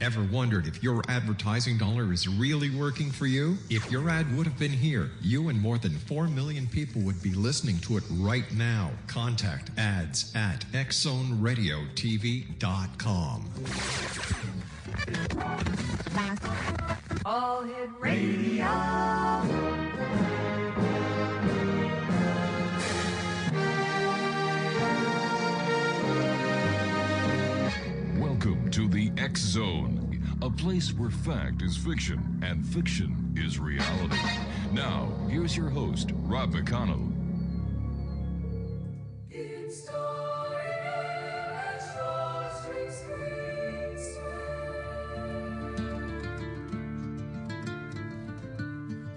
Ever wondered if your advertising dollar is really working for you? If your ad would have been here, you and more than 4 million people would be listening to it right now. Contact ads at xzoneradiotv.com. All Hit Radio. Welcome to the X Zone, a place where fact is fiction and fiction is reality. Now, here's your host, Rob McConnell.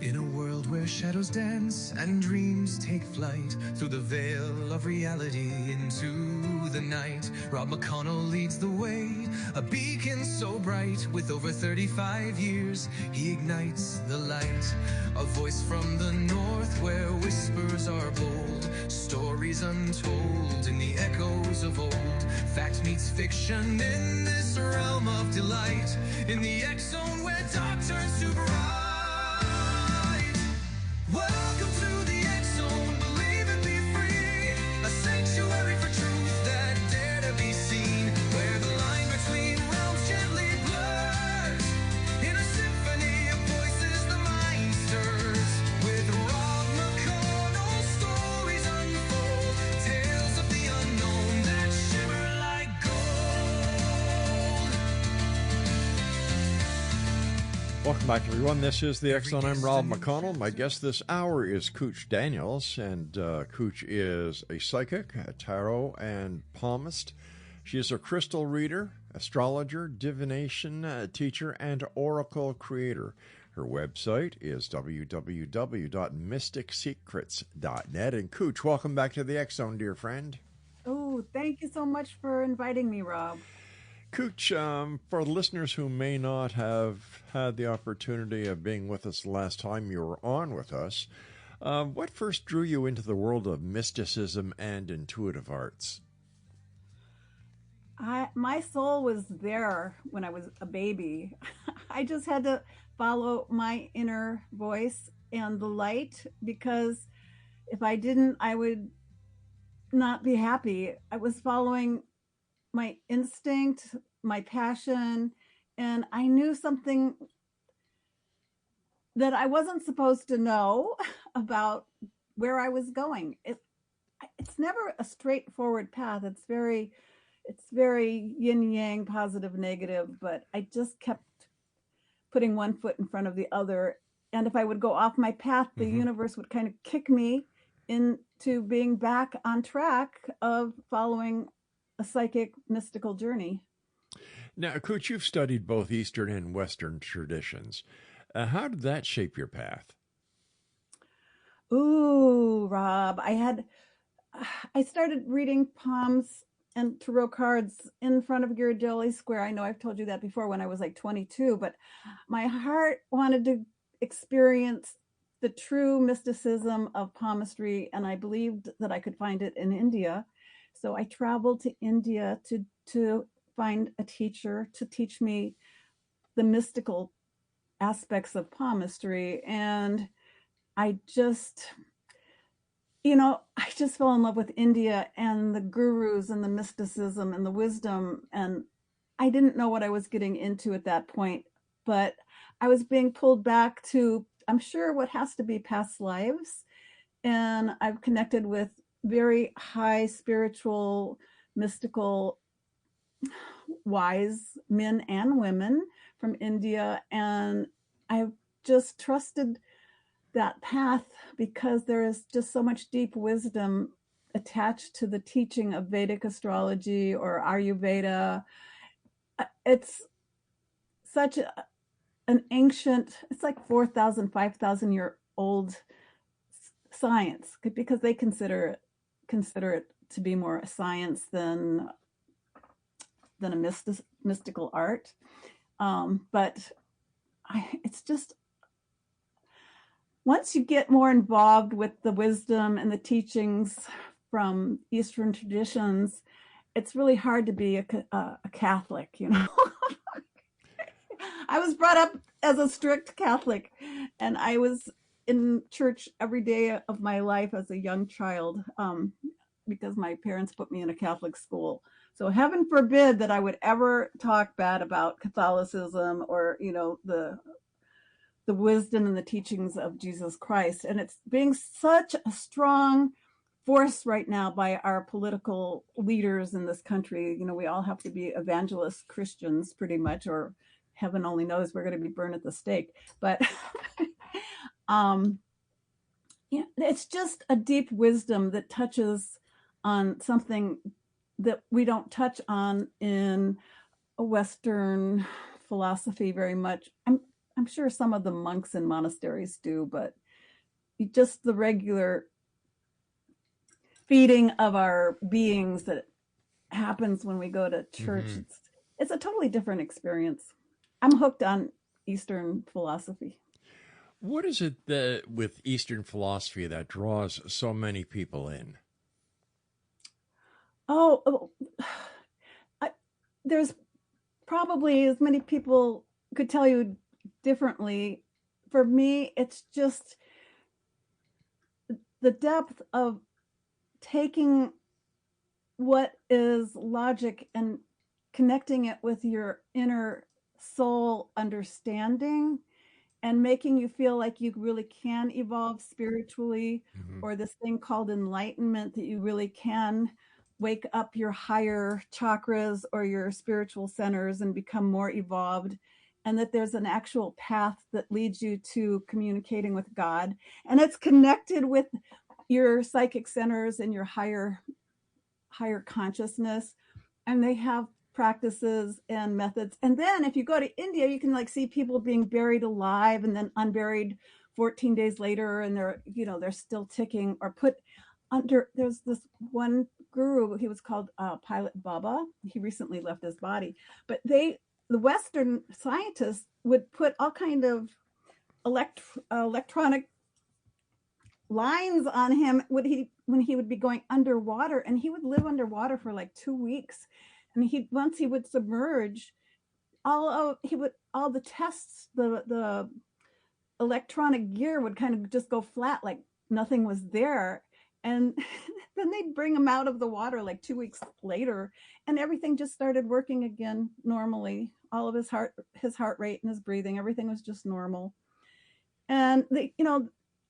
In a world where shadows dance and dreams take flight through the veil of reality into the night, Rob McConnell leads the way, a beacon so bright. With over 35 years, he ignites the light. A voice from the north where whispers are bold, stories untold in the echoes of old. Fact meets fiction in this realm of delight, in the X Zone where dark turns to bright. Welcome to the X Zone, believe and be free, a sanctuary for truth that dare to be seen, where the line between realms gently blurs, in a symphony of voices the mind stirs, with Rob McConnell stories unfold, tales of the unknown that shimmer like gold. Welcome back, everyone. This is the X Zone. I'm Rob McConnell. My guest this hour is Kooch Daniels, and Kooch is a psychic, a tarot, and palmist. She is a crystal reader, astrologer, divination teacher, and oracle creator. Her website is www.mysticsecrets.net. And Kooch, welcome back to the X Zone, dear friend. Oh, thank you so much for inviting me, Rob. Kooch, for listeners who may not have had the opportunity of being with us the last time you were on with us, what first drew you into the world of mysticism and intuitive arts? My soul was there when I was a baby. I just had to follow my inner voice and the light, because if I didn't, I would not be happy. I was following my instinct, my passion, and I knew something that I wasn't supposed to know about where I was going. It's never a straightforward path. It's very yin yang, positive, negative, but I just kept putting one foot in front of the other. And if I would go off my path, the universe would kind of kick me into being back on track of following a psychic mystical journey. Now, Kooch, you've studied both Eastern and Western traditions. How did that shape your path? Ooh, Rob, I started reading palms and tarot cards in front of Ghirardelli Square. I know I've told you that before, when I was like 22, but my heart wanted to experience the true mysticism of palmistry, and I believed that I could find it in India. So I traveled to India to find a teacher to teach me the mystical aspects of palmistry. And I just fell in love with India and the gurus and the mysticism and the wisdom. And I didn't know what I was getting into at that point, but I was being pulled back to, I'm sure, what has to be past lives. And I've connected with very high spiritual, mystical, wise men and women from India. And I've just trusted that path because there is just so much deep wisdom attached to the teaching of Vedic astrology or Ayurveda. It's such an ancient, it's like 4,000, 5,000 year old science, because they consider it to be more a science than a mystical art. But it's just, once you get more involved with the wisdom and the teachings from Eastern traditions, it's really hard to be a Catholic, I was brought up as a strict Catholic, and I was in church every day of my life as a young child, because my parents put me in a Catholic school. So heaven forbid that I would ever talk bad about Catholicism or, the wisdom and the teachings of Jesus Christ. And it's being such a strong force right now by our political leaders in this country. We all have to be evangelist Christians pretty much, or heaven only knows we're going to be burned at the stake. But it's just a deep wisdom that touches on something that we don't touch on in Western philosophy very much. I'm sure some of the monks in monasteries do, but just the regular feeding of our beings that happens when we go to church, it's a totally different experience. I'm hooked on Eastern philosophy. What is it that with Eastern philosophy that draws so many people in? There's probably as many people could tell you differently. For me, it's just the depth of taking what is logic and connecting it with your inner soul understanding and making you feel like you really can evolve spiritually, or this thing called enlightenment, that you really can wake up your higher chakras or your spiritual centers and become more evolved, and that there's an actual path that leads you to communicating with God, and it's connected with your psychic centers and your higher consciousness. And they have practices and methods. And then if you go to India, you can see people being buried alive and then unburied 14 days later, and they're still ticking or put under. There's this one guru, he was called Pilot Baba. He recently left his body, but the Western scientists would put all kind of electronic lines on him when he would be going underwater, and he would live underwater for 2 weeks. And once he would submerge, all the tests, the electronic gear would kind of just go flat, like nothing was there. And then they'd bring him out of the water 2 weeks later, and everything just started working again normally. All of his heart rate and his breathing, everything was just normal. And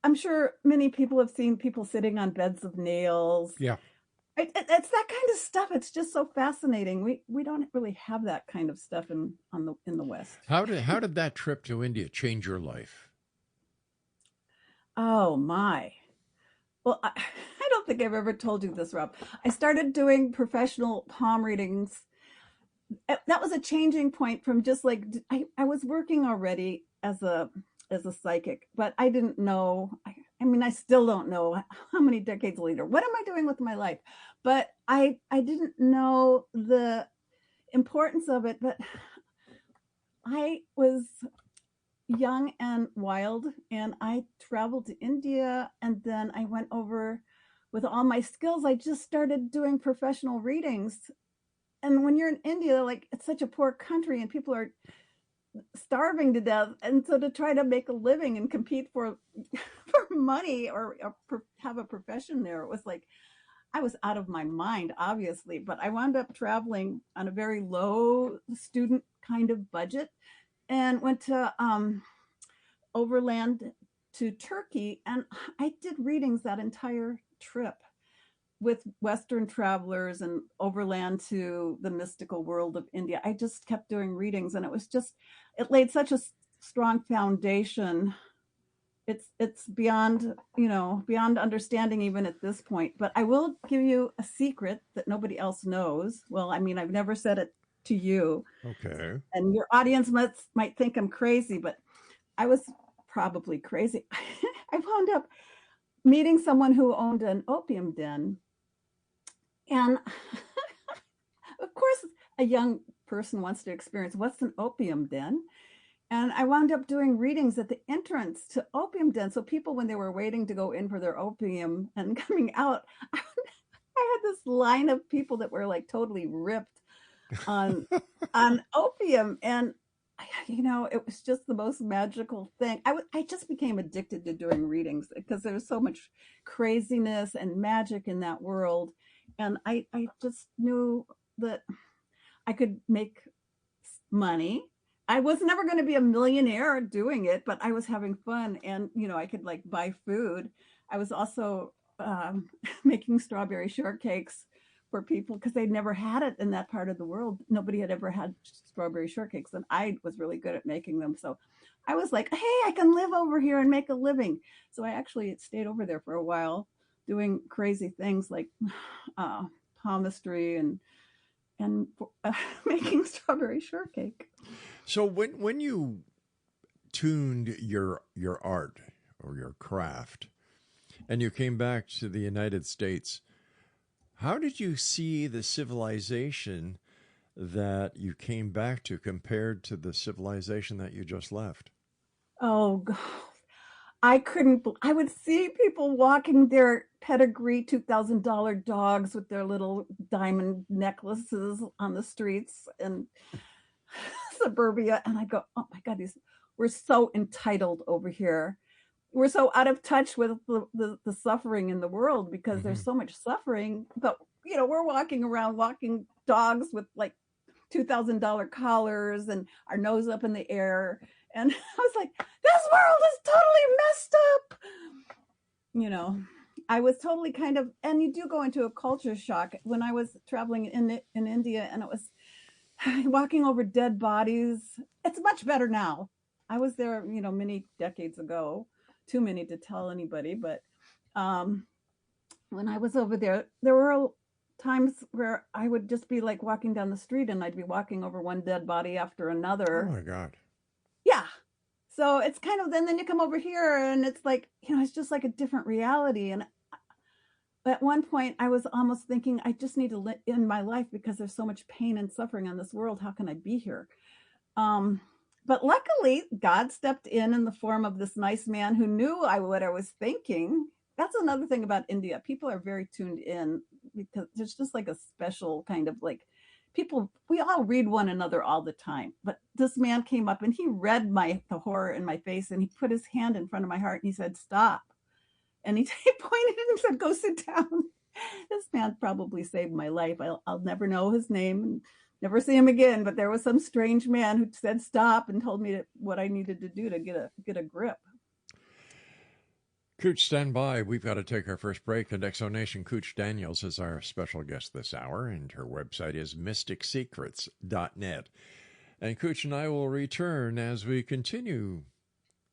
I'm sure many people have seen people sitting on beds of nails. Yeah. It's that kind of stuff. It's just so fascinating. We don't really have that kind of stuff in the West. How did that trip to India change your life? Oh my. Well, I don't think I've ever told you this, Rob. I started doing professional palm readings. That was a changing point from just I was working already as a psychic, but I didn't know. I still don't know how many decades later. What am I doing with my life? But I didn't know the importance of it. But I was young and wild, and I traveled to India, and then I went over with all my skills. I just started doing professional readings. And when you're in India, it's such a poor country and people are starving to death, and so to try to make a living and compete for money or have a profession there, it was I was out of my mind, obviously. But I wound up traveling on a very low student kind of budget and went to overland to Turkey, and I did readings that entire trip with Western travelers and overland to the mystical world of India. I just kept doing readings, and it laid such a strong foundation. It's beyond understanding even at this point. But I will give you a secret that nobody else knows. Well, I've never said it to you. Okay. And your audience might think I'm crazy, but I was probably crazy. I wound up meeting someone who owned an opium den. And of course, a young person wants to experience what's an opium den. And I wound up doing readings at the entrance to opium den. So people, when they were waiting to go in for their opium and coming out, I had this line of people that were totally ripped on opium. And I it was just the most magical thing. I just became addicted to doing readings because there was so much craziness and magic in that world. And I just knew that I could make money. I was never going to be a millionaire doing it, but I was having fun. And, I could like buy food. I was also making strawberry shortcakes for people because they'd never had it in that part of the world. Nobody had ever had strawberry shortcakes, and I was really good at making them. So I was like, hey, I can live over here and make a living. So I actually stayed over there for a while doing crazy things like palmistry and making strawberry shortcake. So when you tuned your art or your craft and you came back to the United States, how did you see the civilization that you came back to compared to the civilization that you just left? Oh, God. I would see people walking their pedigree $2,000 dogs with their little diamond necklaces on the streets in suburbia. And I go, oh my God, we're so entitled over here. We're so out of touch with the suffering in the world because there's so much suffering. But, we're walking around walking dogs with like $2,000 collars and our nose up in the air. And I was like, this world is totally messed up. I was totally and you do go into a culture shock. When I was traveling in India and it was walking over dead bodies, it's much better now. I was there, many decades ago. Too many to tell anybody, but when I was over there were times where I would just be like walking down the street and I'd be walking over one dead body after another. Oh my God. Yeah. So it's then you come over here and it's like, it's just like a different reality. And at one point I was almost thinking, I just need to end my life because there's so much pain and suffering on this world. How can I be here? But luckily, God stepped in the form of this nice man who knew what I was thinking. That's another thing about India. People are very tuned in because there's just like a special kind of like people, we all read one another all the time. But this man came up and he read the horror in my face and he put his hand in front of my heart and he said, stop. And he pointed and said, go sit down. This man probably saved my life. I'll never know his name and never see him again, but there was some strange man who said stop and told me what I needed to do to get a grip. Kooch, stand by. We've got to take our first break. And Exonation Kooch Daniels is our special guest this hour, and her website is mysticsecrets.net. And Kooch and I will return as we continue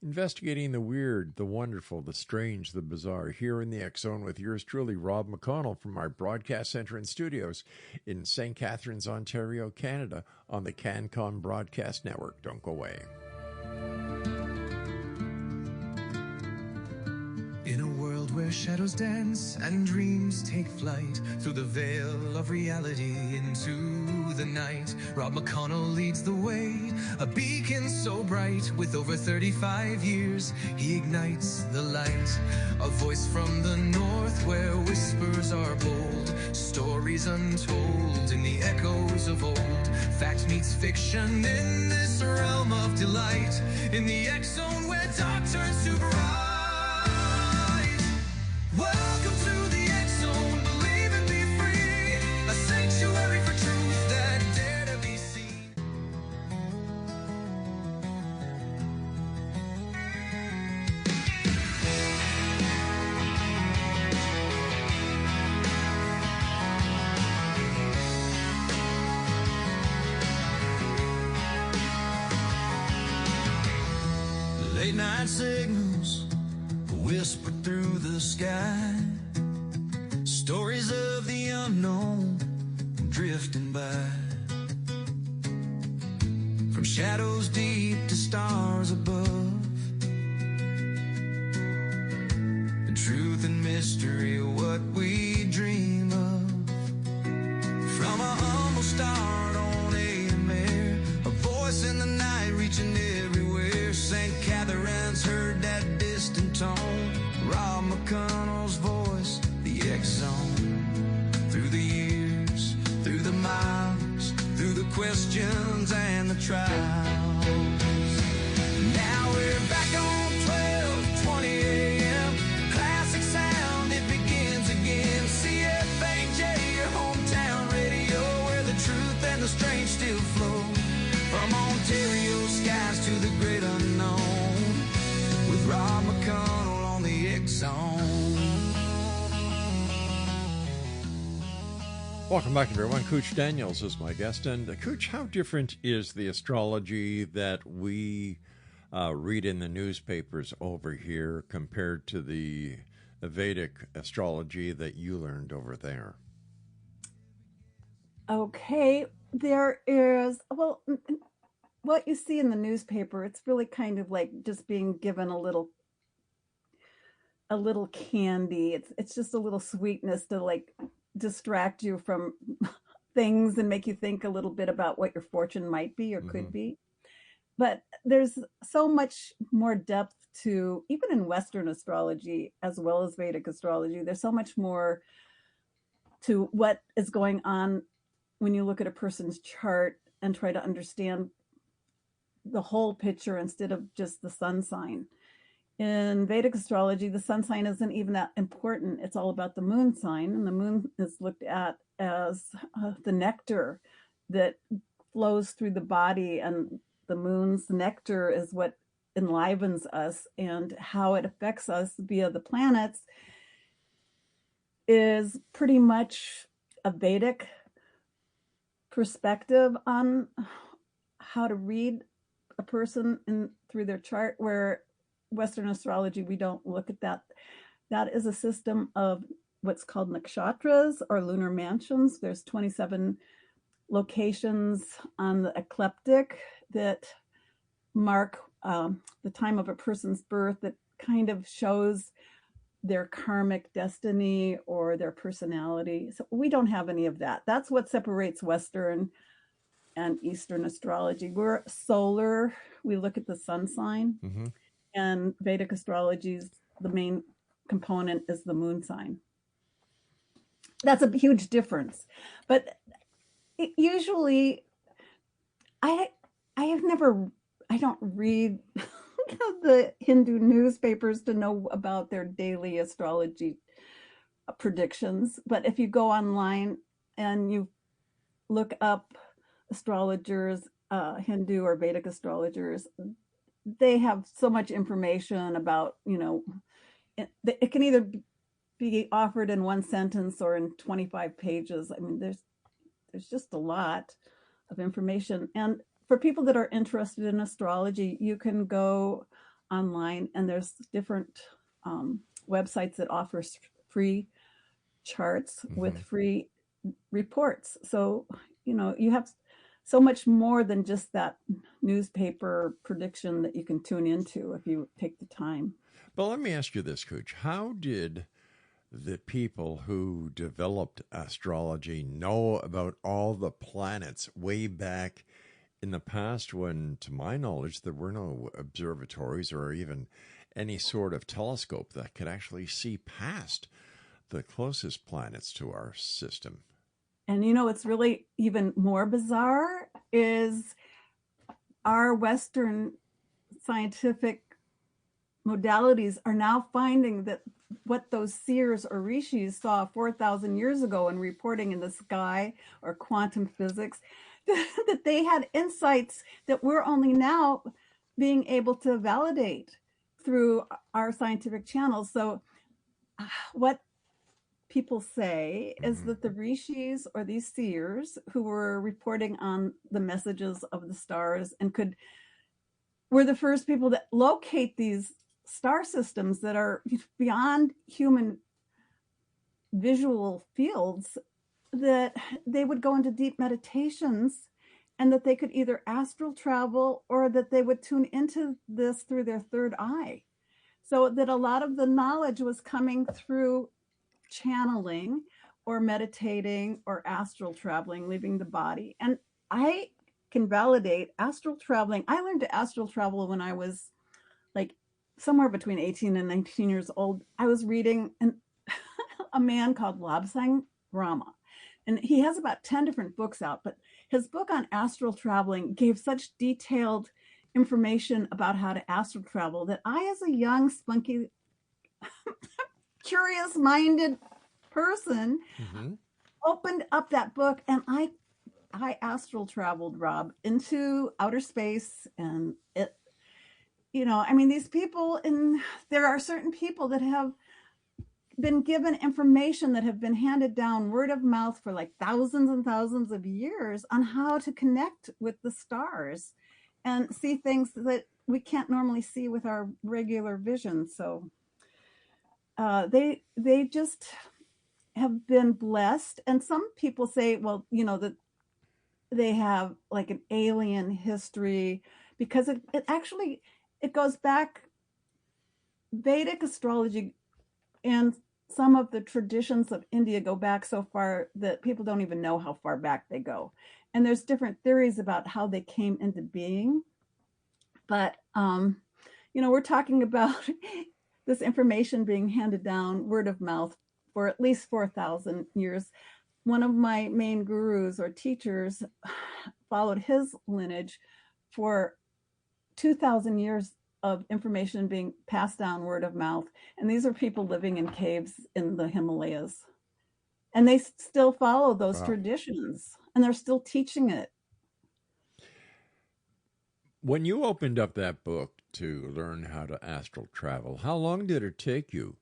investigating the weird, the wonderful, the strange, the bizarre, here in the X Zone with yours truly, Rob McConnell, from our broadcast center and studios in St. Catharines, Ontario, Canada, on the CanCon Broadcast Network. Don't go away. In a world where shadows dance and dreams take flight through the veil of reality into the night, Rob McConnell leads the way, a beacon so bright. With over 35 years, he ignites the light. A voice from the north where whispers are bold, stories untold in the echoes of old. Fact meets fiction in this realm of delight, in the X Zone where dark turns to bright. Welcome to the X Zone, believe and be free, a sanctuary for truth that dare to be seen. Late night signals whisper through the sky, stories of the unknown drifting by, from shadows deep to stars above. The truth and mystery of what we dream of. From a humble start on AMR, a voice in the night reaching everywhere. St. Catherine's heard that distant tone. Rob McConnell's voice, the X Zone. Through the years, through the miles, through the questions burdens and the trials. Now we're back on 12:20 a.m. Classic sound, it begins again. CFAJ, your hometown radio, where the truth and the strange still flow. From Ontario skies to the great unknown, with Rob McConnell on the X-Zone. Welcome back, everyone. Kooch Daniels is my guest. And Kooch, how different is the astrology that we read in the newspapers over here compared to the Vedic astrology that you learned over there? Okay, there is, well, what you see in the newspaper, it's really kind of like just being given a little candy. It's just a little sweetness to like distract you from things and make you think a little bit about what your fortune might be or could be. But there's so much more depth to, even in Western astrology as well as Vedic astrology, there's so much more to what is going on when you look at a person's chart and try to understand the whole picture instead of just the sun sign. In Vedic astrology, the sun sign isn't even that important. It's all about the moon sign, and the moon is looked at as the nectar that flows through the body, and the moon's nectar is what enlivens us, and how it affects us via the planets is pretty much a Vedic perspective on how to read a person through their chart, where Western astrology, we don't look at that. That is a system of what's called nakshatras or lunar mansions. There's 27 locations on the ecliptic that mark the time of a person's birth, that kind of shows their karmic destiny or their personality. So we don't have any of that. That's what separates Western and Eastern astrology. We're solar. We look at the sun sign. And Vedic astrology's the main component is the moon sign. That's a huge difference. But usually, I don't read the Hindu newspapers to know about their daily astrology predictions. But if you go online and you look up astrologers, Hindu or Vedic astrologers, they have so much information about, it can either be offered in one sentence or in 25 pages. I mean, there's just a lot of information. And for people that are interested in astrology, you can go online, and there's different websites that offer free charts with free reports. So, you have so much more than just that newspaper prediction that you can tune into if you take the time. But let me ask you this, Kooch. How did the people who developed astrology know about all the planets way back in the past when, to my knowledge, there were no observatories or even any sort of telescope that could actually see past the closest planets to our system? And what's really even more bizarre is our Western scientific modalities are now finding that what those seers or rishis saw 4,000 years ago in reporting in the sky or quantum physics, that they had insights that we're only now being able to validate through our scientific channels. So what people say is that the rishis, or these seers who were reporting on the messages of the stars and were the first people that locate these star systems that are beyond human visual fields, that they would go into deep meditations, and that they could either astral travel or that they would tune into this through their third eye. So that a lot of the knowledge was coming through channeling or meditating or astral traveling, leaving the body. And I can validate astral traveling. I learned to astral travel when I was like somewhere between 18 and 19 years old. I was reading a man called Lobsang Rama, and he has about 10 different books out, but his book on astral traveling gave such detailed information about how to astral travel that I, as a young, spunky, curious-minded person, opened up that book, and I astral traveled, Rob, into outer space. And it, I mean, these people, there are certain people that have been given information that have been handed down word of mouth for like thousands and thousands of years on how to connect with the stars and see things that we can't normally see with our regular vision. So they just have been blessed. And some people say, well, that they have like an alien history, because it actually goes back. Vedic astrology and some of the traditions of India go back so far that people don't even know how far back they go. And there's different theories about how they came into being. But, we're talking about this information being handed down word of mouth for at least 4,000 years. One of my main gurus or teachers followed his lineage for 2,000 years of information being passed down word of mouth. And these are people living in caves in the Himalayas. And they still follow those traditions, and they're still teaching it. When you opened up that book to learn how to astral travel, how long did it take you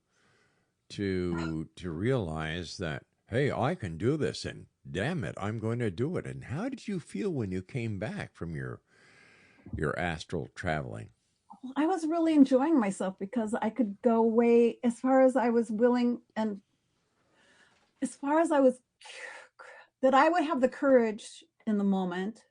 to realize that, hey, I can do this, and damn it, I'm going to do it? And how did you feel when you came back from your astral traveling? I was really enjoying myself because I could go way as far as I was willing, and as far as I was, that I would have the courage in the moment,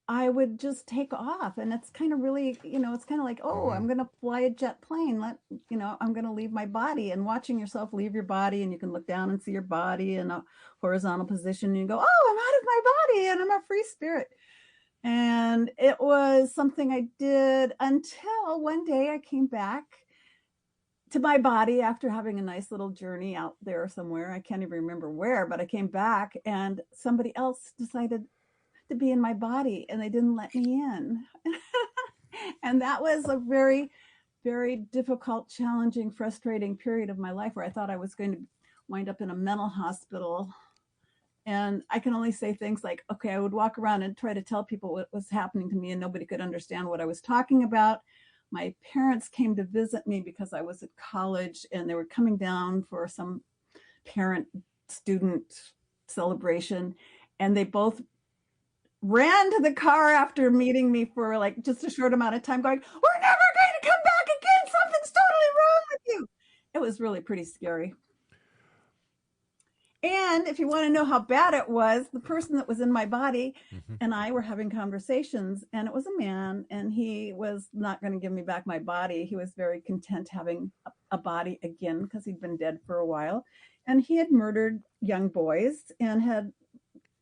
I would just take off. And it's kind of really, it's kind of like, oh, I'm going to fly a jet plane. I'm going to leave my body, and watching yourself leave your body, and you can look down and see your body in a horizontal position, and you go, oh, I'm out of my body and I'm a free spirit. And it was something I did until one day I came back to my body after having a nice little journey out there somewhere. I can't even remember where, but I came back and somebody else decided to be in my body, and they didn't let me in. And that was a very, very difficult, challenging, frustrating period of my life where I thought I was going to wind up in a mental hospital. And I can only say things like, okay, I would walk around and try to tell people what was happening to me, and nobody could understand what I was talking about. My parents came to visit me because I was at college, and they were coming down for some parent-student celebration. And they both ran to the car after meeting me for like just a short amount of time, going, we're never going to come back again. Something's totally wrong with you. It was really pretty scary. And if you want to know how bad it was, the person that was in my body and I were having conversations, and it was a man, and he was not going to give me back my body. He was very content having a body again because he'd been dead for a while. And he had murdered young boys and had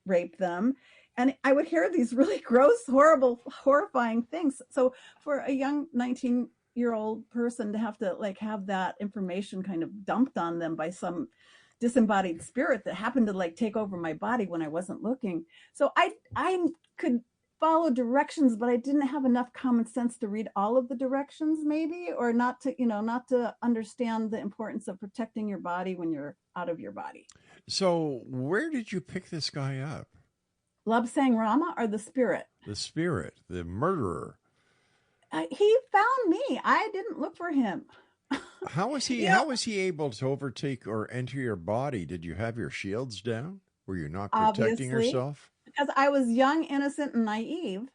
raped them. And I would hear these really gross, horrible, horrifying things. So for a young 19-year-old person to have to have that information kind of dumped on them by some disembodied spirit that happened to take over my body when I wasn't looking. So I could follow directions, but I didn't have enough common sense to read all of the directions, maybe, or not to understand the importance of protecting your body when you're out of your body. So where did you pick this guy up? Labsang Rama, or the spirit? The spirit, the murderer. He found me. I didn't look for him. How was he? How was he able to overtake or enter your body? Did you have your shields down? Were you not protecting yourself? Because I was young, innocent, and naive.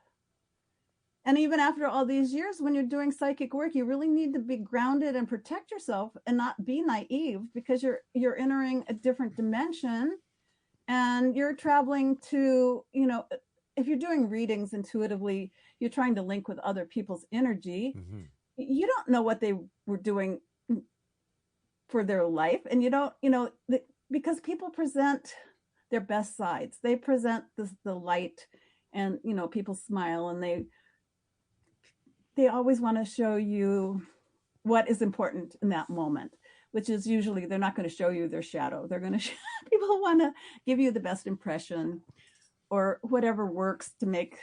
And even after all these years, when you're doing psychic work, you really need to be grounded and protect yourself and not be naive, because you're entering a different dimension, and you're traveling to, if you're doing readings intuitively, you're trying to link with other people's energy. You don't know what they were doing for their life. And you don't, because people present their best sides. They present the light, and, people smile, and they always want to show you what is important in that moment, which is usually they're not going to show you their shadow. They're going to, people want to give you the best impression. or whatever works to make,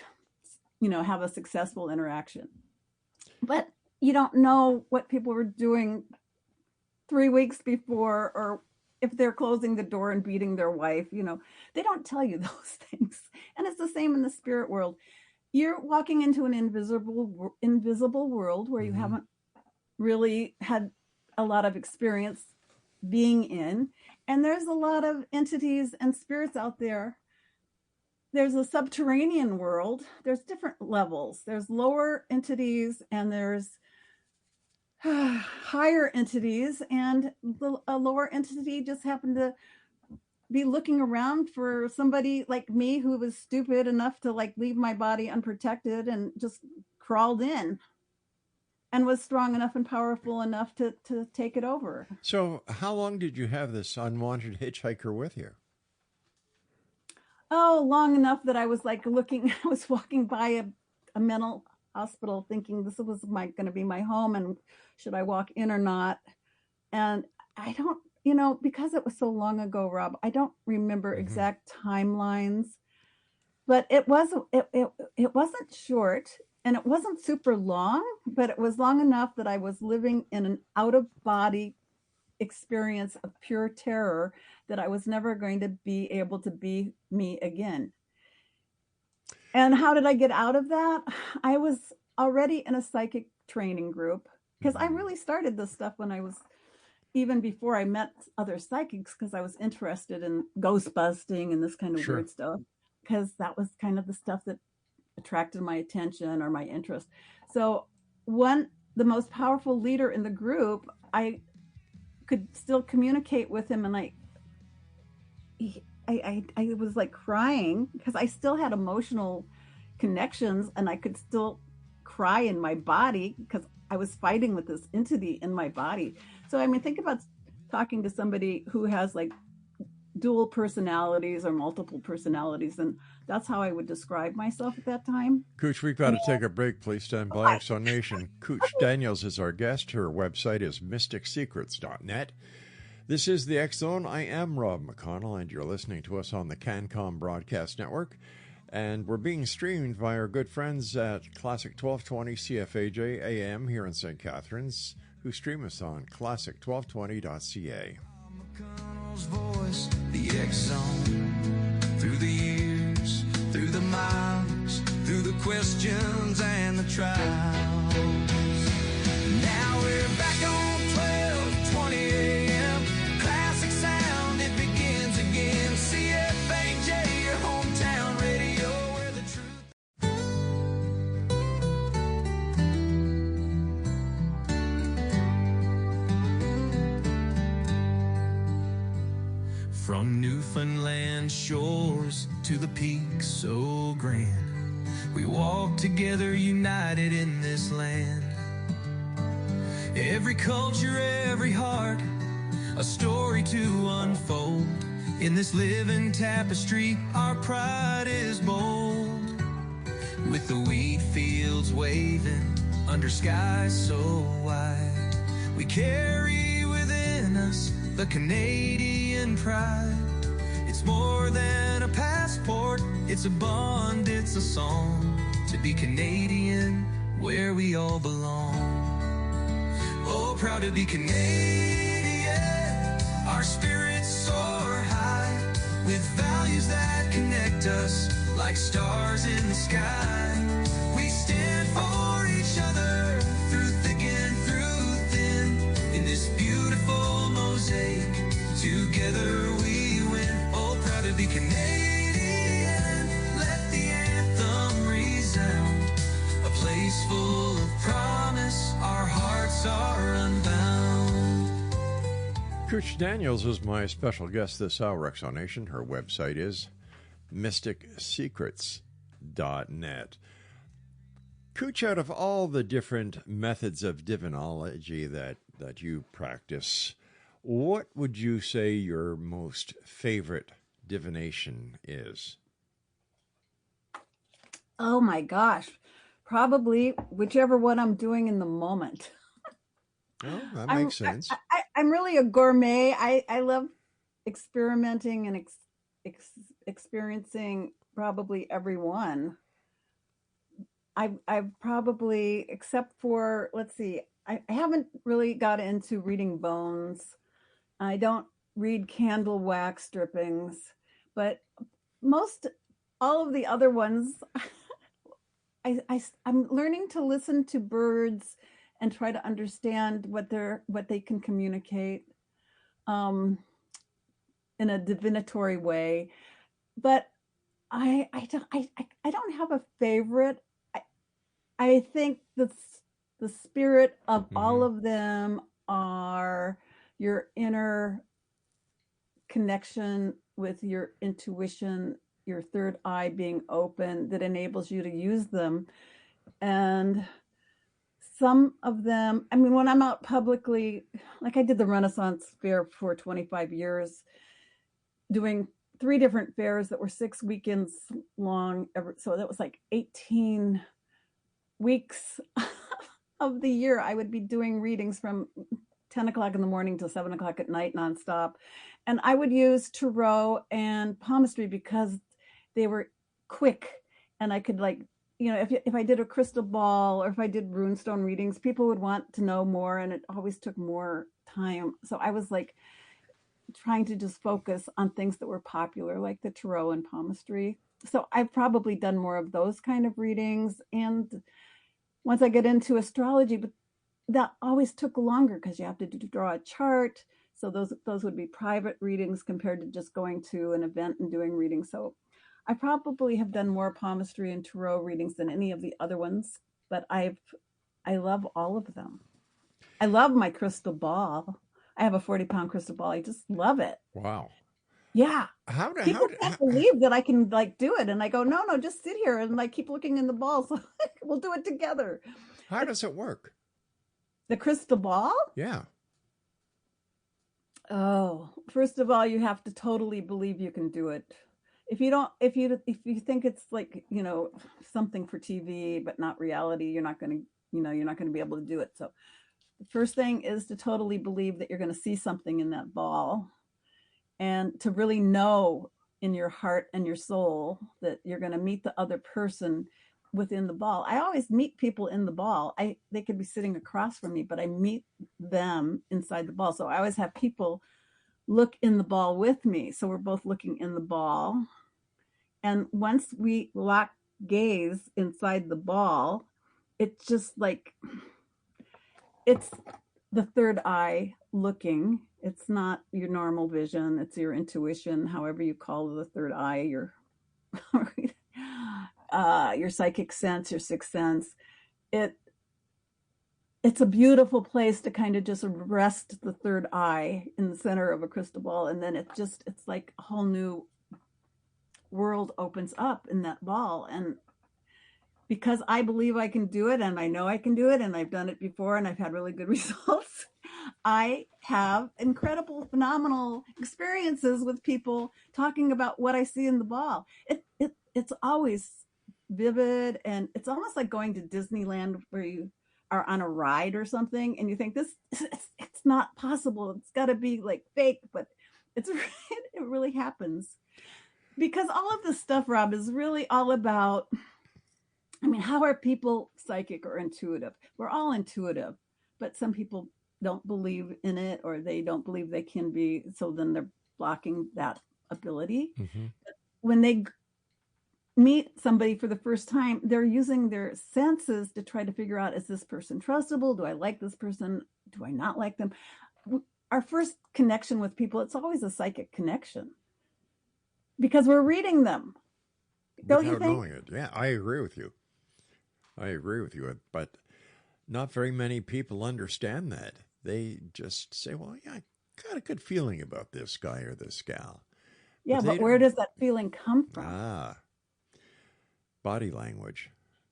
have a successful interaction. But you don't know what people were doing 3 weeks before, or if they're closing the door and beating their wife. They don't tell you those things. And it's the same in the spirit world. You're walking into an invisible world where you haven't really had a lot of experience being in. And there's a lot of entities and spirits out there. There's a subterranean world. There's different levels. There's lower entities and there's higher entities. And a lower entity just happened to be looking around for somebody like me who was stupid enough to leave my body unprotected and just crawled in and was strong enough and powerful enough to take it over. So how long did you have this unwanted hitchhiker with you? Oh, long enough that I was I was walking by a mental hospital thinking this was going to be my home, and should I walk in or not? And I don't, because it was so long ago, Rob, I don't remember exact timelines, but it wasn't short and it wasn't super long, but it was long enough that I was living in an out-of-body experience of pure terror that I was never going to be able to be me again. And how did I get out of that? I was already in a psychic training group, because I really started this stuff when I was, even before I met other psychics, because I was interested in ghost busting and this kind of weird stuff, because that was kind of the stuff that attracted my attention or my interest. So the most powerful leader in the group, I could still communicate with him, and I was crying because I still had emotional connections, and I could still cry in my body because I was fighting with this entity in my body. So think about talking to somebody who has dual personalities or multiple personalities, and that's how I would describe myself at that time. Kooch, we've got to take a break. Please stand by. Exo Nation. Kooch Daniels is our guest. Her website is mysticsecrets.net. This is the X Zone. I am Rob McConnell, and you're listening to us on the CanCom Broadcast Network. And we're being streamed by our good friends at Classic 1220 CFAJ AM here in St. Catharines, who stream us on classic1220.ca. McConnell's voice, the X Zone. Through the years, through the miles, through the questions and the trials. Now we're back on 1220 AM. Classic sound, it begins again. CFAJ, your hometown radio, where the truth. From Newfoundland shores to the peaks so grand, we walk together united in this land. Every culture, every heart, a story to unfold. In this living tapestry, our pride is bold. With the wheat fields waving under skies so wide, we carry within us the Canadian pride. It's more than a passport, it's a bond, it's a song. To be Canadian, where we all belong. Oh, proud to be Canadian, our spirits soar high, with values that connect us like stars in the sky. We stand for each other through thick and through thin, in this beautiful mosaic, together we win. Oh, proud to be Canadian, let the anthem resound, a place full of promise, our hearts are unbound. Kooch Daniels is my special guest this hour, Exo Nation. Her website is mysticsecrets.net. Kooch, out of all the different methods of divinology that you practice, what would you say your most favorite divination is? Oh my gosh, probably whichever one I'm doing in the moment. Oh, that makes sense. I'm really a gourmet. I love experimenting and experiencing probably every one. I've probably, except for, let's see, I haven't really got into reading bones. I don't read candle wax drippings, but all of the other ones, I'm learning to listen to birds and try to understand what they can communicate in a divinatory way. But I don't have a favorite. I think the spirit of all of them are your inner connection with your intuition, your third eye being open that enables you to use them. And some of them, I mean, when I'm out publicly, like I did the Renaissance Fair for 25 years, doing 3 different fairs that were 6 weekends long. So that was like 18 weeks of the year. I would be doing readings from 10 o'clock in the morning till 7 o'clock at night nonstop. And I would use tarot and palmistry because they were quick. And I could, like, you know, if I did a crystal ball or if I did runestone readings, people would want to know more, and it always took more time. So I was like trying to just focus on things that were popular, like the tarot and palmistry. So I've probably done more of those kind of readings. And once I get into astrology, but that always took longer because you have to draw a chart. So those would be private readings compared to just going to an event and doing readings. So I probably have done more palmistry and tarot readings than any of the other ones, but I love all of them. I love my crystal ball. I have a 40-pound crystal ball. I just love it. Wow. Yeah. People can't believe that I can, like, do it. And I go, no, just sit here and, like, keep looking in the ball. So we'll do it together. How does it work? The crystal ball? Yeah. Oh, first of all, you have to totally believe you can do it. If you think it's like, you know, something for TV, but not reality, you're not going to be able to do it. So the first thing is to totally believe that you're going to see something in that ball, and to really know in your heart and your soul that you're going to meet the other person within the ball. I always meet people in the ball. They could be sitting across from me, but I meet them inside the ball. So I always have people look in the ball with me. So we're both looking in the ball. And once we lock gaze inside the ball, it's just like, it's the third eye looking. It's not your normal vision. It's your intuition, however you call the third eye, your psychic sense, your sixth sense. It's a beautiful place to kind of just rest the third eye in the center of a crystal ball. And then it's like a whole new world opens up in that ball. And because I believe I can do it, and I know I can do it, and I've done it before, and I've had really good results, I have incredible, phenomenal experiences with people talking about what I see in the ball. It's always vivid, and it's almost like going to Disneyland, where you are on a ride or something, and you think it's not possible. It's got to be like fake, but it really happens. Because all of this stuff, Rob, is really all about, I mean, how are people psychic or intuitive? We're all intuitive, but some people don't believe in it, or they don't believe they can be. So then they're blocking that ability. Mm-hmm. When they meet somebody for the first time, they're using their senses to try to figure out, is this person trustable? Do I like this person? Do I not like them? Our first connection with people, it's always a psychic connection because we're reading them. Don't you think? Without knowing it. Yeah, I agree with you. But not very many people understand that. They just say, well, yeah, I got a good feeling about this guy or this gal. Yeah, but where does that feeling come from? Body language,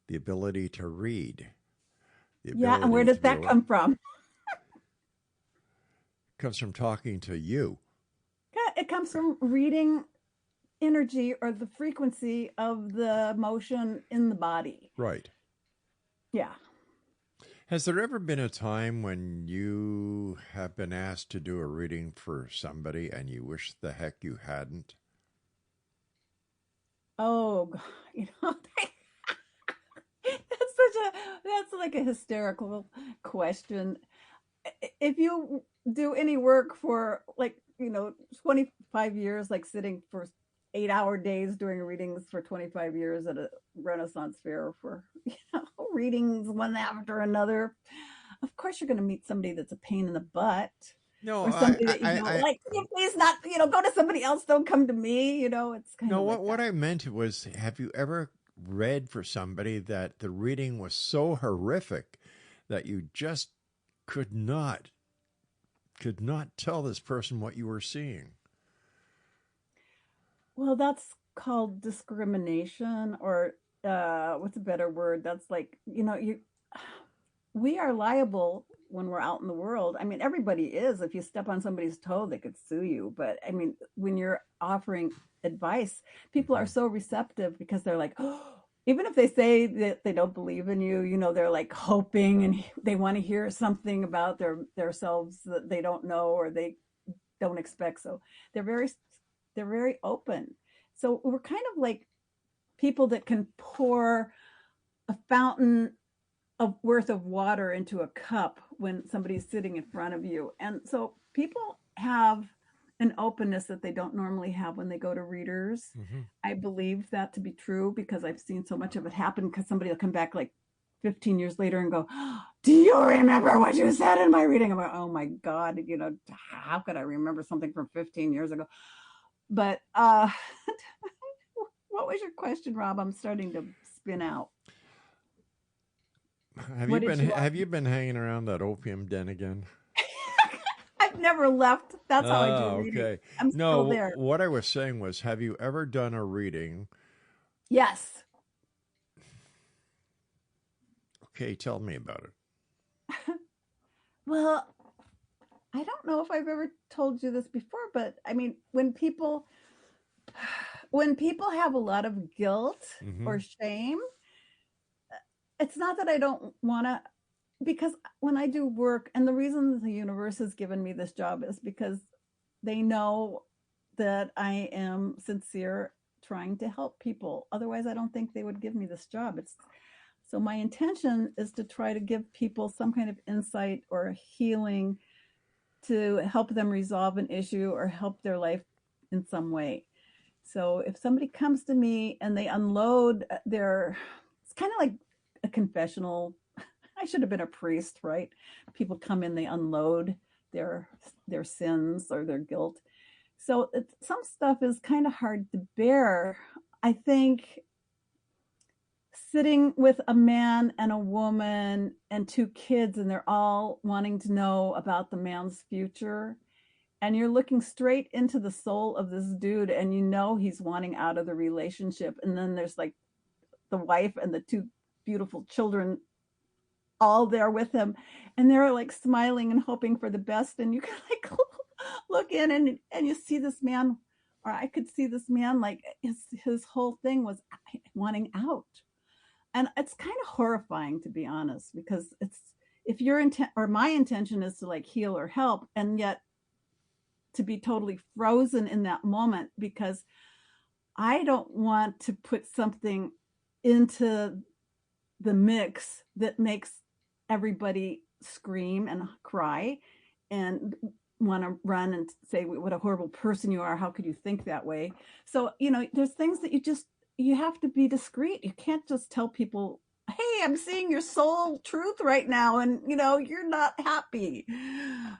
the ability to read. Yeah, and where does that come from? It comes from talking to you. Yeah, it comes from reading energy or the frequency of the motion in the body. Right. Yeah. Has there ever been a time when you have been asked to do a reading for somebody and you wish the heck you hadn't? Oh, God, that's like a hysterical question. If you do any work for like, 25 years, like sitting for 8-hour days doing readings for 25 years at a Renaissance fair for, readings one after another, of course you're going to meet somebody that's a pain in the butt. No, Or somebody that you don't like. Can you please not, go to somebody else. Don't come to me. It's kind no. of like What that. I meant was, have you ever read for somebody that the reading was so horrific that you just could not tell this person what you were seeing? Well, that's called discrimination, or what's a better word? That's like, we are liable when we're out in the world. I mean, everybody is. If you step on somebody's toe, they could sue you. But I mean, when you're offering advice, people are so receptive because they're like, oh, even if they say that they don't believe in you, they're like hoping and they want to hear something about their selves that they don't know or they don't expect. So they're very they're very open. So we're kind of like people that can pour a fountain of worth of water into a cup when somebody's sitting in front of you. And so people have an openness that they don't normally have when they go to readers. Mm-hmm. I believe that to be true because I've seen so much of it happen, because somebody will come back like 15 years later and go, do you remember what you said in my reading? I'm like, oh my God, how could I remember something from 15 years ago? But what was your question, Rob? I'm starting to spin out. Have you been hanging around that opium den again? I've never left. That's how I do reading. Okay. I'm still there. What I was saying was, have you ever done a reading? Yes. Okay, tell me about it. Well, I don't know if I've ever told you this before, but I mean, when people have a lot of guilt or shame, it's not that I don't want to, because when I do work, and the reason the universe has given me this job is because they know that I am sincere trying to help people. Otherwise, I don't think they would give me this job. So my intention is to try to give people some kind of insight or healing to help them resolve an issue or help their life in some way. So if somebody comes to me and they unload it's kind of like a confessional. I should have been a priest, right? People come in, they unload their sins or their guilt. So some stuff is kind of hard to bear. I think sitting with a man and a woman and 2 kids, and they're all wanting to know about the man's future, and you're looking straight into the soul of this dude, and he's wanting out of the relationship. And then there's like the wife and the 2 beautiful children all there with him, and they're like smiling and hoping for the best, and you can like look in and you see this man, or I could see this man, like his whole thing was wanting out. And it's kind of horrifying, to be honest, because if your intent or my intention is to like heal or help, and yet to be totally frozen in that moment because I don't want to put something into the mix that makes everybody scream and cry and want to run and say, what a horrible person you are. How could you think that way? So, there's things that you have to be discreet. You can't just tell people, hey, I'm seeing your soul truth right now, and you're not happy.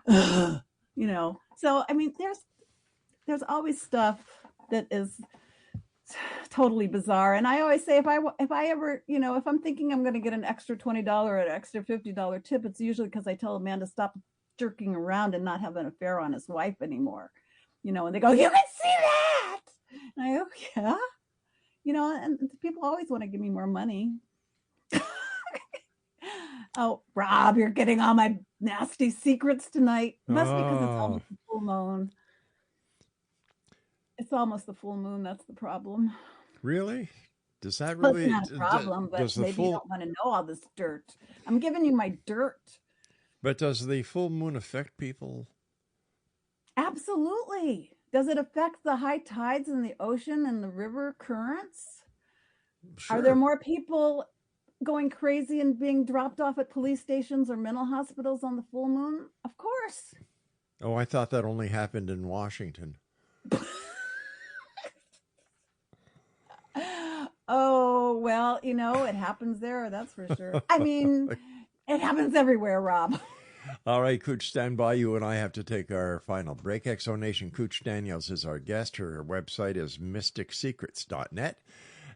So I mean, there's always stuff that is totally bizarre. And I always say, if I ever, if I'm thinking I'm going to get an extra $20 or an extra $50 tip, it's usually because I tell a man to stop jerking around and not have an affair on his wife anymore. And they go, you can see that. And I go, yeah. And people always want to give me more money. Oh, Rob, you're getting all my nasty secrets tonight. Must be because it's almost the full moon. It's almost the full moon. That's the problem. Really? Does that really? Well, it's not a problem, but maybe you don't want to know all this dirt. I'm giving you my dirt. But does the full moon affect people? Absolutely. Does it affect the high tides in the ocean and the river currents? Sure. Are there more people going crazy and being dropped off at police stations or mental hospitals on the full moon? Of course. Oh, I thought that only happened in Washington. Oh, well, you know, it happens there, that's for sure. I mean, it happens everywhere, Rob. All right, Kooch, stand by. You and I have to take our final break. Exonation, Kooch Daniels is our guest. Her website is mysticsecrets.net.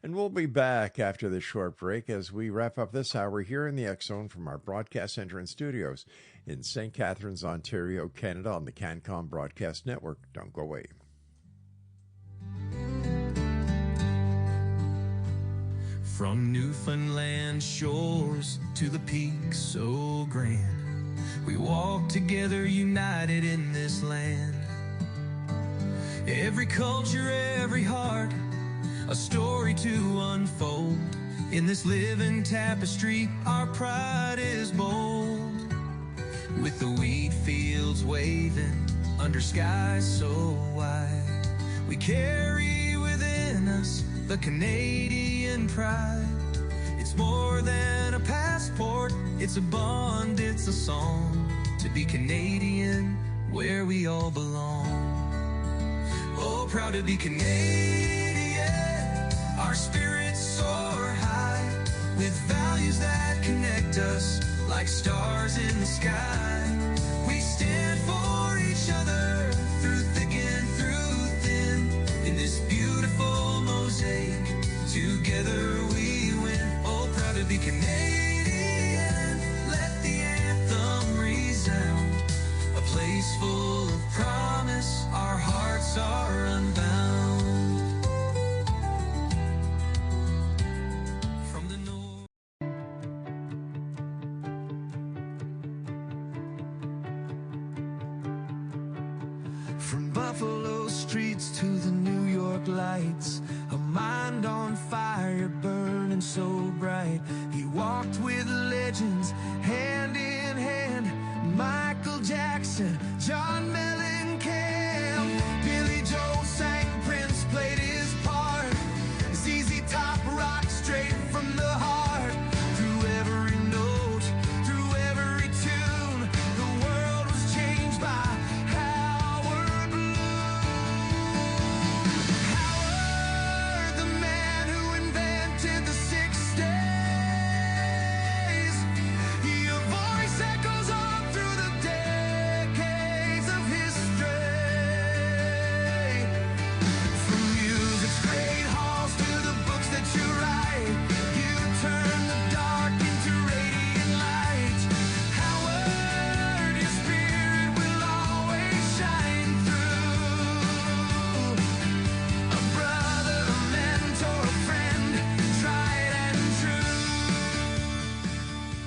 And we'll be back after this short break as we wrap up this hour here in the X Zone from our broadcast center and studios in St. Catharines, Ontario, Canada, on the CanCom Broadcast Network. Don't go away. From Newfoundland shores to the peaks so grand, we walk together united in this land. Every culture, every heart, a story to unfold. In this living tapestry, our pride is bold. With the wheat fields waving under skies so wide, we carry within us the Canadian pride. It's more than a passport, it's a bond, it's a song. To be Canadian, where we all belong. Oh, proud to be Canadian. Our spirits soar high with values that connect us like stars in the sky. We stand for each other through thick and through thin. In this beautiful mosaic, together we win. Oh, proud to be Canadian. Let the anthem resound. A place full of promise. Our hearts are unbound. From Buffalo streets to the New York lights, a mind on fire burning so bright. He walked with legends hand in hand. Michael Jackson, John Mellencamp, Billy Joel sang, Prince played his part. ZZ Top rock straight from the heart. Through every note, through every tune, the world was changed by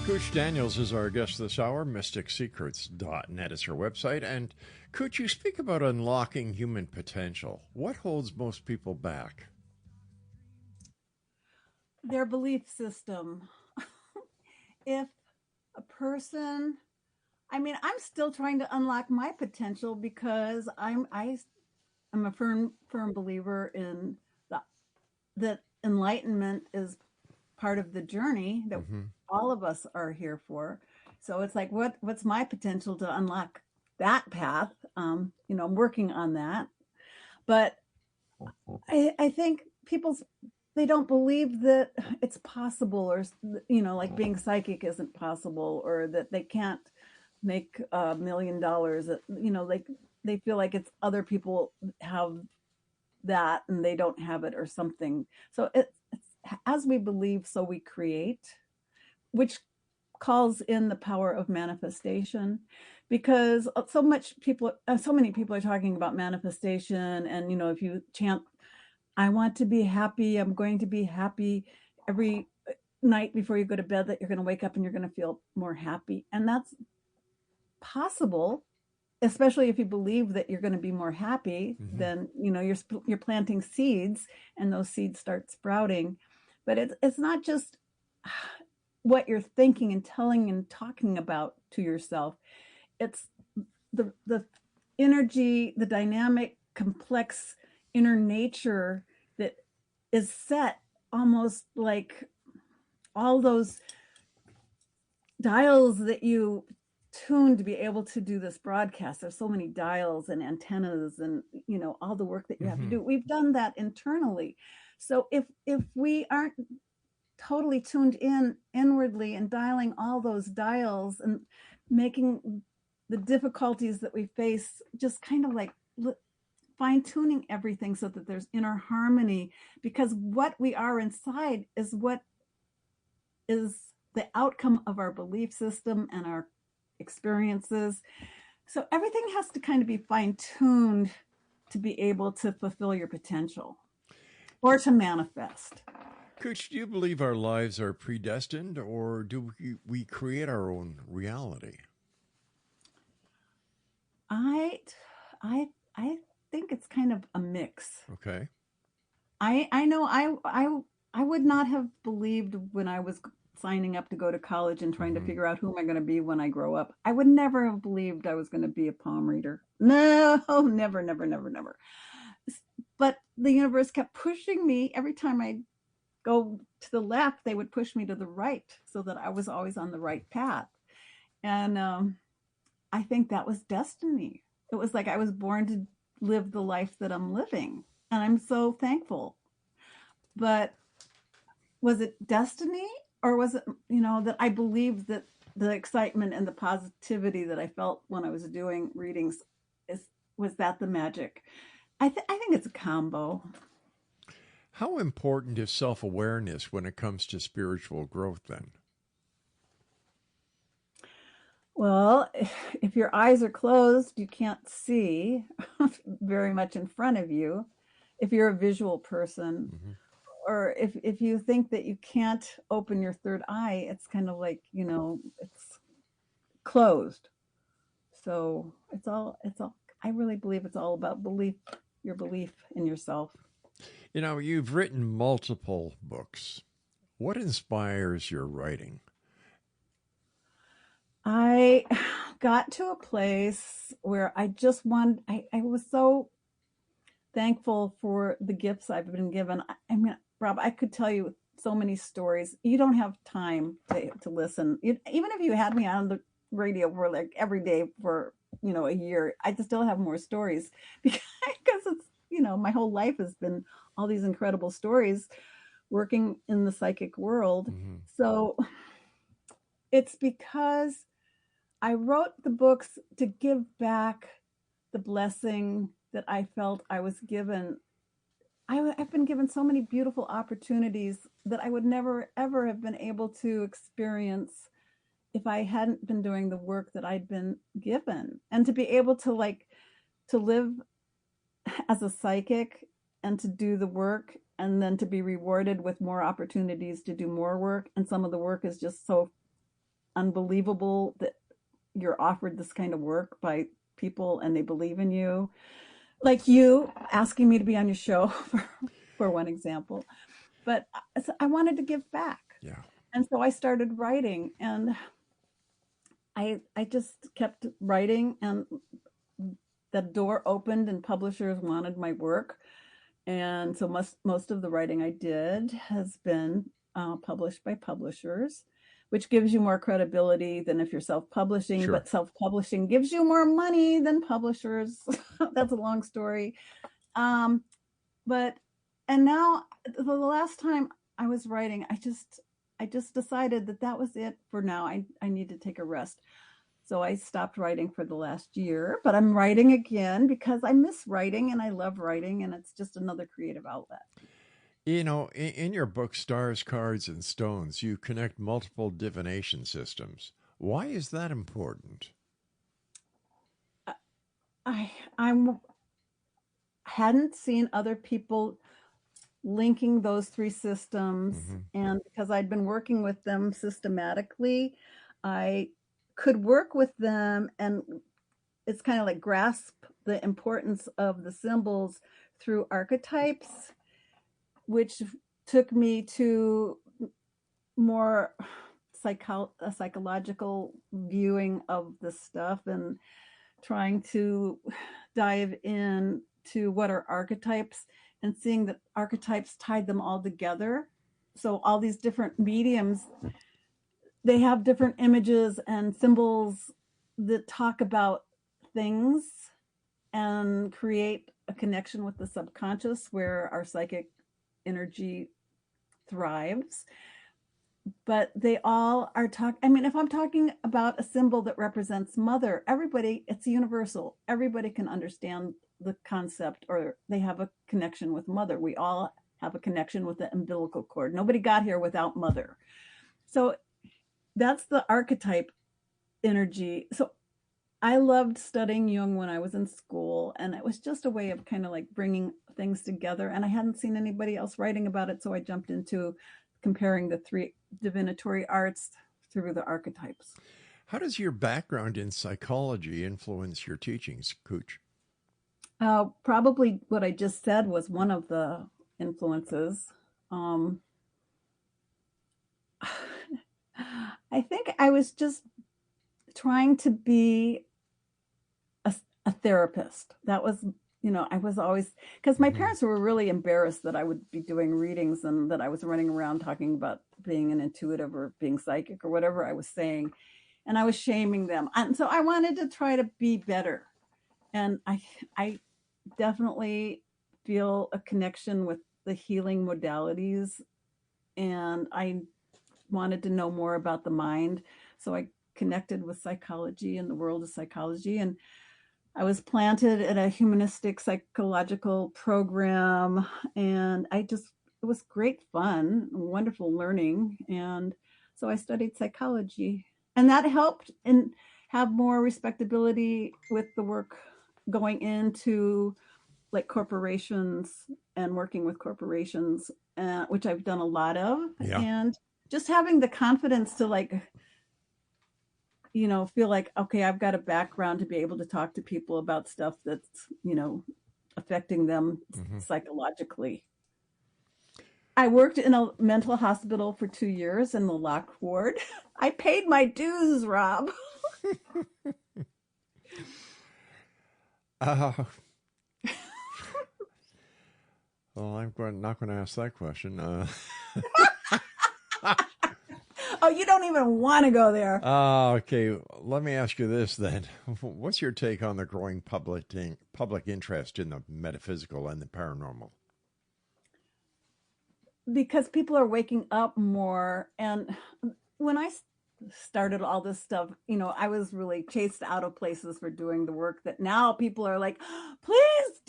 Kooch Daniels is our guest this hour. MysticSecrets.net is her website. And Kooch, you speak about unlocking human potential. What holds most people back? Their belief system. If a person, I mean, I'm still trying to unlock my potential because I'm a firm believer in that enlightenment is part of the journey that all of us are here for. So it's like, what's my potential to unlock that path? I'm working on that. But I think they don't believe that it's possible, or, like being psychic isn't possible, or that they can't make $1 million. They feel like it's other people have that and they don't have it or something. So it's as we believe, so we create, which calls in the power of manifestation, because so many people are talking about manifestation. And, if you chant, I want to be happy, I'm going to be happy, every night before you go to bed, that you're going to wake up and you're going to feel more happy. And that's possible, especially if you believe that you're going to be more happy. Then, you're planting seeds and those seeds start sprouting. But it's not just what you're thinking and telling and talking about to yourself. It's the energy, the dynamic complex inner nature that is set almost like all those dials that you tune to be able to do this broadcast. There's so many dials and antennas and, you know, all the work that you have to do. We've done that internally. So if we aren't totally tuned in inwardly and dialing all those dials and making the difficulties that we face just kind of like fine tuning everything so that there's inner harmony, because what we are inside is what is the outcome of our belief system and our experiences. So everything has to kind of be fine tuned to be able to fulfill your potential or to manifest. Kooch, do you believe our lives are predestined, or do we create our own reality? I think it's kind of a mix. Okay. I know I would not have believed when I was signing up to go to college and trying to figure out who am I going to be when I grow up. I would never have believed I was going to be a palm reader. No, never, never, never, never. But the universe kept pushing me. Every time I go to the left, they would push me to the right so that I was always on the right path. And I think that was destiny. It was like I was born to live the life that I'm living. And I'm so thankful. But was it destiny? Or was it, you know, that I believed that the excitement and the positivity that I felt when I was doing readings was that the magic? I think it's a combo. How important is self-awareness when it comes to spiritual growth then? Well, if your eyes are closed, you can't see very much in front of you. If you're a visual person, or if you think that you can't open your third eye, it's kind of like, you know, it's closed. So it's all, I really believe it's all about belief, your belief in yourself. You know, you've written multiple books. What inspires your writing? I got to a place where I just wanted, I was so thankful for the gifts I've been given. I mean, Rob, I could tell you so many stories. You don't have time to listen. Even if you had me on the radio for like every day for, you know, a year, I just still have more stories because it's, you know, my whole life has been all these incredible stories working in the psychic world. So it's because I wrote the books to give back the blessing that I felt I was given. I've been given so many beautiful opportunities that I would never, ever have been able to experience if I hadn't been doing the work that I'd been given. And to be able to to live as a psychic and to do the work and then to be rewarded with more opportunities to do more work. And some of the work is just so unbelievable that you're offered this kind of work by people and they believe in you. Like you asking me to be on your show for one example, but I wanted to give back. Yeah. And so I started writing, and I just kept writing, and the door opened and publishers wanted my work. And so most of the writing I did has been published by publishers, which gives you more credibility than if you're self-publishing, Sure. But self-publishing gives you more money than publishers. That's a long story. And now the last time I was writing, I just decided that was it for now. I need to take a rest. So I stopped writing for the last year, but I'm writing again because I miss writing and I love writing, and it's just another creative outlet. You know, in your book, Stars, Cards, and Stones, you connect multiple divination systems. Why is that important? I hadn't seen other people linking those three systems. And because I'd been working with them systematically, I could work with them, and it's kind of like grasp the importance of the symbols through archetypes, which took me to more psychological viewing of the stuff and trying to dive in to what are archetypes and seeing that archetypes tied them all together. So all these different mediums, they have different images and symbols that talk about things and create a connection with the subconscious where our psychic energy thrives. But they all are I mean, if I'm talking about a symbol that represents mother, everybody, it's universal. Everybody can understand the concept, or they have a connection with mother. We all have a connection with the umbilical cord. Nobody got here without mother. So that's the archetype energy. So I loved studying Jung when I was in school, and it was just a way of kind of like bringing things together. And I hadn't seen anybody else writing about it, so I jumped into comparing the three divinatory arts through the archetypes. How does your background in psychology influence your teachings, Kooch? Probably what I just said was one of the influences. I think I was just trying to be a therapist. That was, I was always, because my parents were really embarrassed that I would be doing readings and that I was running around talking about being an intuitive or being psychic or whatever I was saying. And I was shaming them. And so I wanted to try to be better. And I definitely feel a connection with the healing modalities. And I wanted to know more about the mind. So I connected with psychology and the world of psychology. And I was planted at a humanistic psychological program. And it was great fun, wonderful learning. And so I studied psychology. And that helped and have more respectability with the work going into like corporations and working with corporations, which I've done a lot of. Yeah. And just having the confidence to like, feel like, okay, I've got a background to be able to talk to people about stuff that's, affecting them psychologically. I worked in a mental hospital for 2 years in the locked ward. I paid my dues, Rob. Well, I'm not going to ask that question. Oh, you don't even want to go there. Okay. Let me ask you this then. What's your take on the growing public interest in the metaphysical and the paranormal? Because people are waking up more. And when I started all this stuff, I was really chased out of places for doing the work that now people are like, please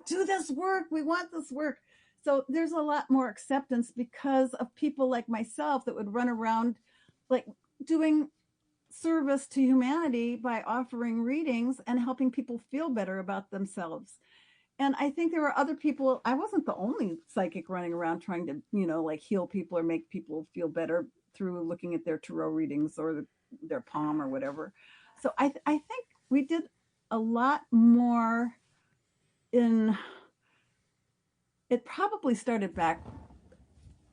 do this work. We want this work. So there's a lot more acceptance because of people like myself that would run around like doing service to humanity by offering readings and helping people feel better about themselves. And I think there were other people. I wasn't the only psychic running around trying to, like heal people or make people feel better through looking at their tarot readings or their palm or whatever. So I think we did a lot more it probably started back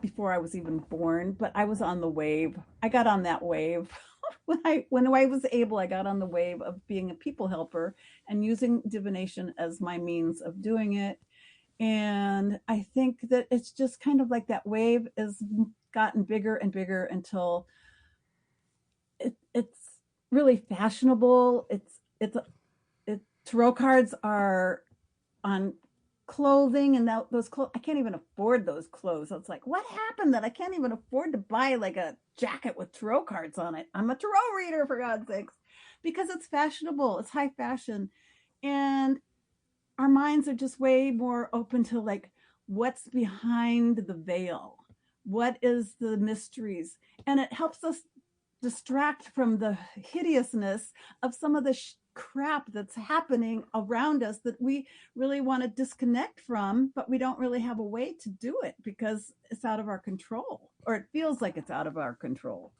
before I was even born, but I was on the wave. I got on that wave. When I was able, I got on the wave of being a people helper and using divination as my means of doing it. And I think that it's just kind of like that wave has gotten bigger and bigger until it's really fashionable. Tarot cards are on clothing, and those clothes, I can't even afford those clothes. So it's like, what happened that I can't even afford to buy like a jacket with tarot cards on it? I'm a tarot reader, for God's sakes, because it's fashionable. It's high fashion. And our minds are just way more open to like, what's behind the veil? What is the mysteries? And it helps us distract from the hideousness of some of the crap that's happening around us that we really want to disconnect from, but we don't really have a way to do it because it's out of our control, or it feels like it's out of our control.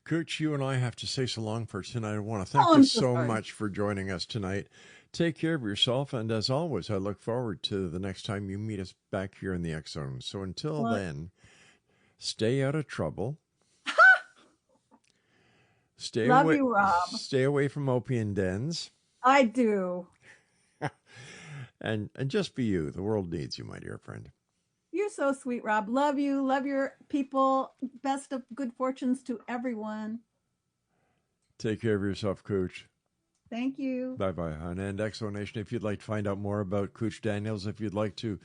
Kooch, you and I have to say so long for tonight. I want to thank you so much for joining us tonight. Take care of yourself, and as always, I look forward to the next time you meet us back here in the X Zone. So until then, stay out of trouble. Love you, Rob. Stay away from opium dens. I do. And just be you. The world needs you, my dear friend. You're so sweet, Rob. Love you. Love your people. Best of good fortunes to everyone. Take care of yourself, Kooch. Thank you. Bye-bye, hon. And Exonation, if you'd like to find out more about Kooch Daniels, if you'd like to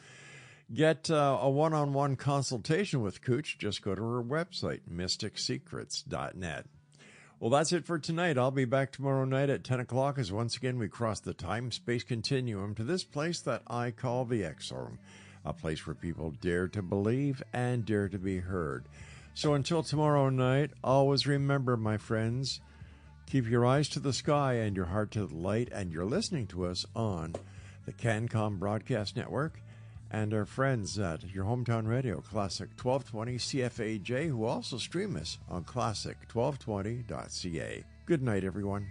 get a one-on-one consultation with Kooch, just go to her website, mysticsecrets.net. Well, that's it for tonight. I'll be back tomorrow night at 10 o'clock as once again we cross the time-space continuum to this place that I call the X-Zone, a place where people dare to believe and dare to be heard. So until tomorrow night, always remember, my friends, keep your eyes to the sky and your heart to the light, and you're listening to us on the CanCom Broadcast Network and our friends at your hometown radio, Classic 1220 CFAJ, who also stream us on classic1220.ca. Good night, everyone.